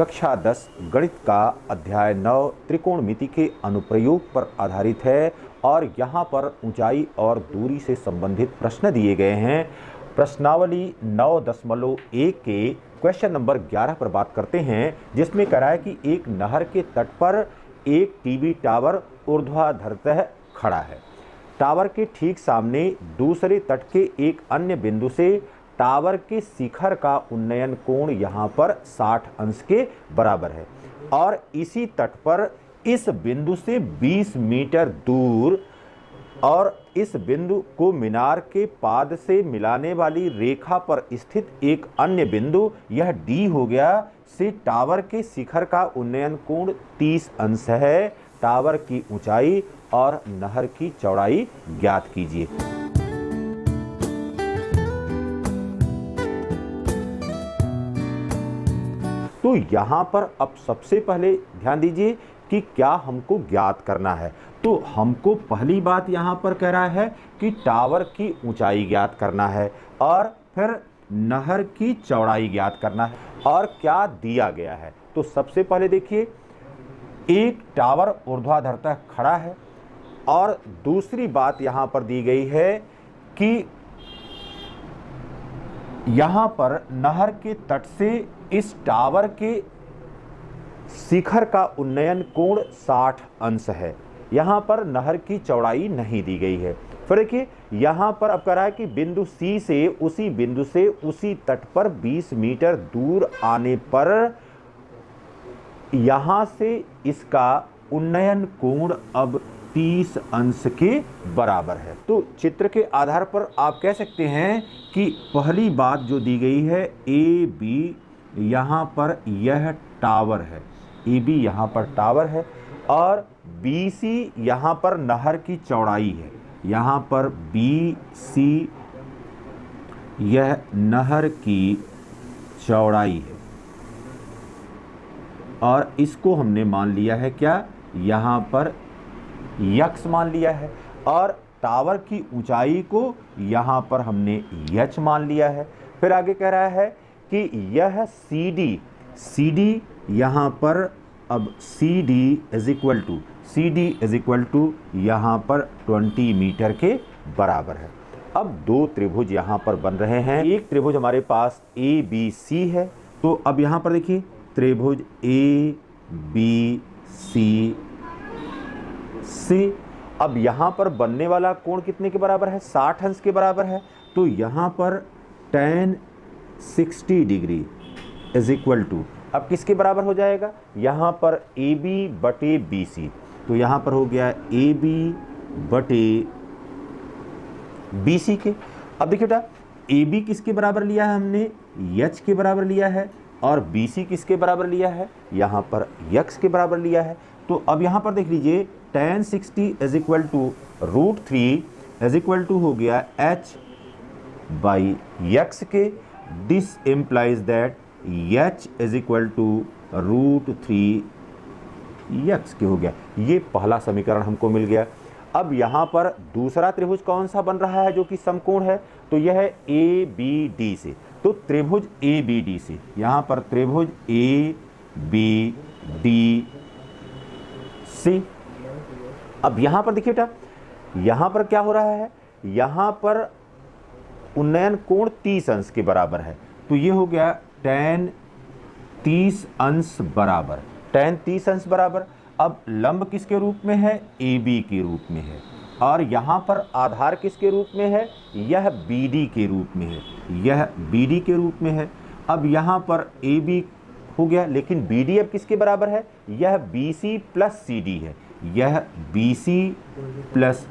कक्षा 10 गणित का अध्याय 9 त्रिकोणमिति के अनुप्रयोग पर आधारित है और यहाँ पर ऊंचाई और दूरी से संबंधित प्रश्न दिए गए हैं। प्रश्नावली 9.1 के क्वेश्चन नंबर 11 पर बात करते हैं, जिसमें कह रहा है कि एक नहर के तट पर एक टीवी टावर ऊर्ध्वाधरतः खड़ा है। टावर के ठीक सामने दूसरे तट के एक अन्य बिंदु से टावर के शिखर का उन्नयन कोण यहाँ पर 60 अंश के बराबर है और इसी तट पर इस बिंदु से 20 मीटर दूर और इस बिंदु को मीनार के पाद से मिलाने वाली रेखा पर स्थित एक अन्य बिंदु, यह डी हो गया, से टावर के शिखर का उन्नयन कोण 30 अंश है। टावर की ऊंचाई और नहर की चौड़ाई ज्ञात कीजिए। तो यहाँ पर अब सबसे पहले ध्यान दीजिए कि क्या हमको ज्ञात करना है। तो हमको पहली बात यहाँ पर कह रहा है कि टावर की ऊंचाई ज्ञात करना है और फिर नहर की चौड़ाई ज्ञात करना है और क्या दिया गया है। तो सबसे पहले देखिए, एक टावर ऊर्ध्वाधरतः खड़ा है और दूसरी बात यहाँ पर दी गई है कि यहाँ पर नहर के तट से इस टावर के शिखर का उन्नयन कोण 60 अंश है। यहाँ पर नहर की चौड़ाई नहीं दी गई है। फिर देखिए, यहाँ पर अब कह रहा है कि बिंदु सी से उसी बिंदु से उसी तट पर 20 मीटर दूर आने पर यहाँ से इसका उन्नयन कोण अब 30 अंश के बराबर है। तो चित्र के आधार पर आप कह सकते हैं कि पहली बात जो दी गई है, ए बी, यहाँ पर यह टावर है, ए बी यहाँ पर टावर है और बी सी यहाँ पर नहर की चौड़ाई है। यहाँ पर बी सी यह नहर की चौड़ाई है और इसको हमने मान लिया है क्या, यहाँ पर यक्स मान लिया है और टावर की ऊंचाई को यहाँ पर हमने यच मान लिया है। फिर आगे कह रहा है कि यह सी डी यहाँ पर अब c d is equal to यहाँ पर 20 मीटर के बराबर है। अब दो त्रिभुज यहाँ पर बन रहे हैं। एक त्रिभुज हमारे पास ए बी सी है। तो अब यहाँ पर देखिए, त्रिभुज ए बी सी सी, अब यहाँ पर बनने वाला कोण कितने के बराबर है, 60 अंश के बराबर है। तो यहाँ पर tan 60 degree is equal to, अब किसके बराबर हो जाएगा, यहाँ पर ए बी बटे बी सी। तो यहाँ पर हो गया ए बी बटे बी सी के। अब देखिए बेटा, ए बी किसके बराबर लिया है हमने, यच के बराबर लिया है और बी सी किसके बराबर लिया है, यहाँ पर यक्स के बराबर लिया है। तो अब यहाँ पर देख लीजिए, tan 60 is equal to √3 is equal to हो गया h बाई यक्स के। This implies that h is equal to √3 x के हो गया। ये पहला समीकरण हमको मिल गया। अब यहाँ पर दूसरा त्रिभुज कौन सा बन रहा है जो कि समकोण है, तो यह है ए बी डी से। तो त्रिभुज ए बी डी से, यहाँ पर त्रिभुज ए बी डी सी। अब यहाँ पर देखिए बेटा, यहाँ पर क्या हो रहा है, यहाँ पर उन्नयन कोण 30 अंश के बराबर है। तो ये हो गया tan 30 अंश बराबर, tan 30 अंश बराबर। अब लंब किसके रूप में है, ए बी के रूप में है और यहाँ पर आधार किसके रूप में है, यह बी डी के रूप में है, यह बी डी के रूप में है। अब यहाँ पर ए बी हो गया, लेकिन बी डी अब किसके बराबर है, यह b c plus c d है, यह b c plus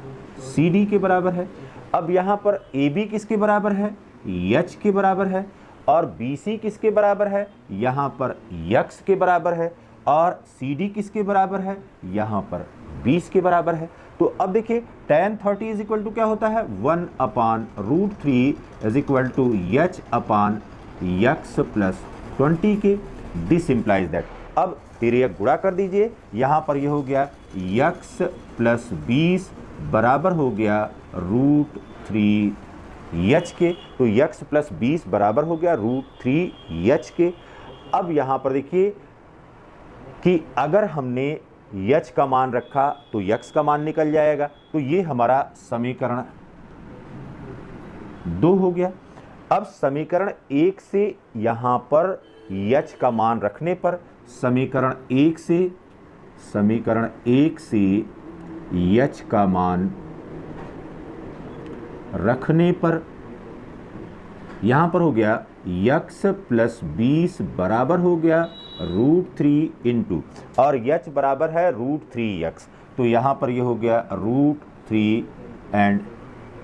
c d के बराबर है। अब यहाँ पर ए बी किसके बराबर है, यच के बराबर है और बी सी किसके बराबर है, यहाँ पर यक्स के बराबर है और सी डी किसके बराबर है, यहाँ पर 20 के बराबर है। तो अब देखिए, tan 30 इज इक्वल टू क्या होता है, 1/√3 is equal to h upon x plus 20 के। दिस इम्प्लाइज दैट, अब तिर्यक गुणा कर दीजिए, यहाँ पर ये हो गया यक्स प्लस 20 बराबर हो गया √3 यच के। तो यक्स प्लस 20 बराबर हो गया √3 यच के। अब यहाँ पर देखिए, कि अगर हमने यच का मान रखा तो यक्स का मान निकल जाएगा। तो ये हमारा समीकरण 2 हो गया। अब समीकरण 1 से यहां पर यच का मान रखने पर समीकरण 1 से यच का मान रखने पर यहां पर हो गया यक्स प्लस 20 बराबर हो गया √3 इंटू, और यच बराबर है √3 तो यहां पर ये हो गया √3 एंड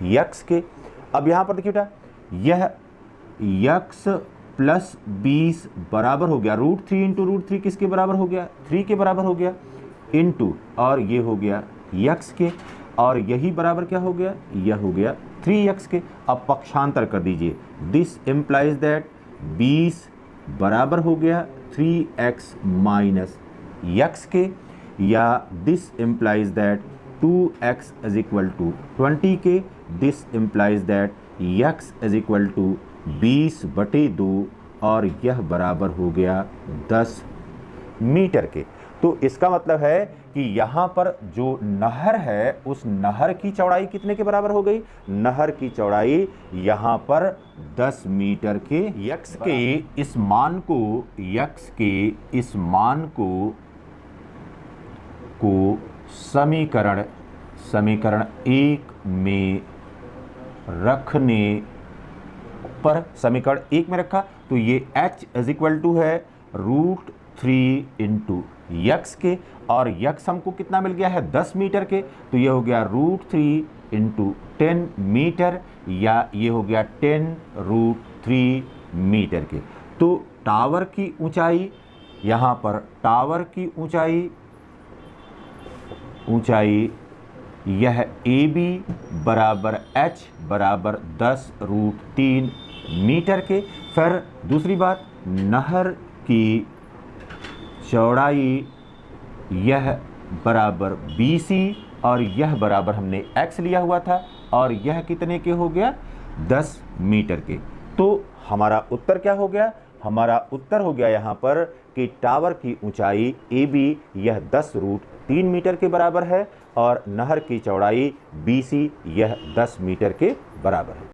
यक्स के। अब यहां पर देखिए बेटा, यह यक्स प्लस 20 बराबर हो गया √3 इंटू √3 किसके बराबर हो गया, 3 के बराबर हो गया, इंटू, और ये हो गया यक्स के, और यही बराबर क्या हो गया, यह हो गया 3x के। अब पक्षांतर कर दीजिए, दिस इम्प्लाइज दैट 20 बराबर हो गया 3x माइनस यक्स के, या this implies that 2x is equal to 20 के, this implies that x is equal to 20/2, और यह बराबर हो गया 10 मीटर के। तो इसका मतलब है कि यहाँ पर जो नहर है उस नहर की चौड़ाई कितने के बराबर हो गई, नहर की चौड़ाई यहाँ पर 10 मीटर के। यक्स के इस मान को समीकरण 1 में रखने पर, समीकरण 1 में रखा तो ये h इज इक्वल टू है √3 इंटू यक्स के, और यक्स हमको कितना मिल गया है 10 मीटर के, तो ये हो गया √3 इंटू 10 मीटर, या ये हो गया 10√3 मीटर के। तो टावर की ऊंचाई, यहाँ पर टावर की ऊंचाई यह AB बराबर h बराबर 10√3 मीटर के। फिर दूसरी बात, नहर की चौड़ाई यह बराबर BC, और यह बराबर हमने x लिया हुआ था, और यह कितने के हो गया 10 मीटर के। तो हमारा उत्तर क्या हो गया, हमारा उत्तर हो गया यहाँ पर कि टावर की ऊंचाई AB यह 10√3 मीटर के बराबर है, और नहर की चौड़ाई BC यह 10 मीटर के बराबर है।